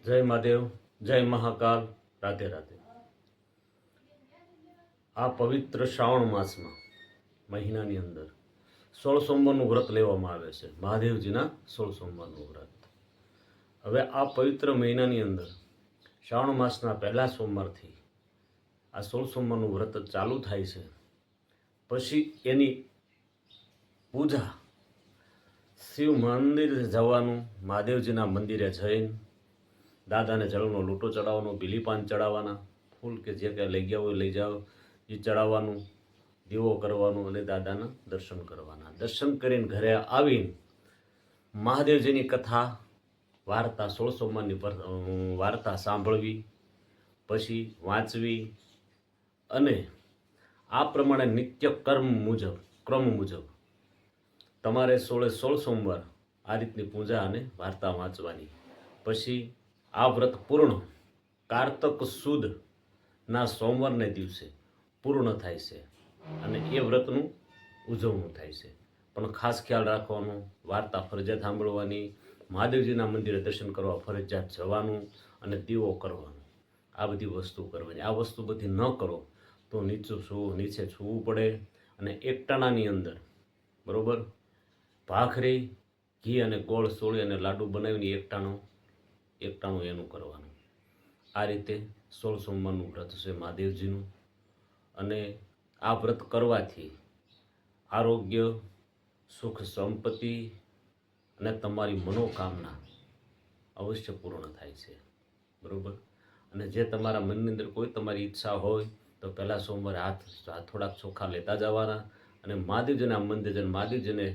જય મહાદેવ, જય મહાકાલ, રાધે રાધે। આ પવિત્ર શ્રાવણ માસમાં મહિનાની અંદર 16 સોમવારનું વ્રત લેવામાં આવે છે, મહાદેવજીના 16 સોમવારનું વ્રત। હવે આ પવિત્ર મહિનાની અંદર શ્રાવણ માસના પહેલા સોમવારથી આ 16 સોમવારનું વ્રત ચાલુ થાય છે। પછી એની પૂજા શિવ મંદિરે જવાનું, મહાદેવજીના મંદિરે જઈને દાદાને જળનો લોટો ચડાવવાનો, બીલીપાન ચડાવવાના, ફૂલ કે જે કંઈ લઈ ગયા હોય લઈ જાઓ, એ ચડાવવાનું, દીવો કરવાનો અને દાદાના દર્શન કરવાના। દર્શન કરીને ઘરે આવીને મહાદેવજીની કથા વાર્તા 16 સોમવારની વાર્તા સાંભળવી, પછી વાંચવી અને આ પ્રમાણે નિત્ય ક્રમ મુજબ તમારે 16 સોમવાર આ રીતની પૂજા અને વાર્તા વાંચવાની। પછી આ વ્રત પૂર્ણ કારતક સુદના સોમવારને દિવસે પૂર્ણ થાય છે અને એ વ્રતનું ઉજવણું થાય છે। પણ ખાસ ખ્યાલ રાખવાનો, વાર્તા ફરજિયાત સાંભળવાની, મહાદેવજીના મંદિરે દર્શન કરવા ફરજિયાત જવાનું અને દીવો કરવાનો, આ બધી વસ્તુ કરવાની। આ વસ્તુ બધી ન કરો તો નીચે છૂવું પડે અને એકટાણાની અંદર બરાબર ભાખરી, ઘી અને ગોળ સોળી અને લાડુ બનાવીને એકટાણું એનું કરવાનું। આ રીતે 16 સોમવારનું વ્રત છે મહાદેવજીનું। અને આ વ્રત કરવાથી આરોગ્ય, સુખ, સંપત્તિ અને તમારી મનોકામના અવશ્ય પૂર્ણ થાય છે, બરાબર। અને જે તમારા મનની અંદર કોઈ તમારી ઈચ્છા હોય તો પહેલા સોમવારે હાથ થોડાક ચોખ્ખા લેતા જવાના અને મહાદેવજીના મંદિર જઈને મહાદેવજીને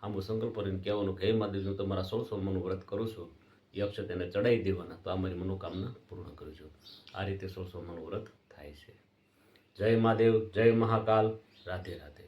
આમ સંકલ્પ કરીને કહેવાનું કે હે મહાદેવજી, હું તમારા 16 સોમવારનું વ્રત કરું છું, એ અક્ષત એને ચડાવી દેવાના, તો આ મારી મનોકામના પૂર્ણ કરજો। આ રીતે 16 સોમવારનું વ્રત થાય છે। જય મહાદેવ, જય મહાકાલ, રાધે રાધે।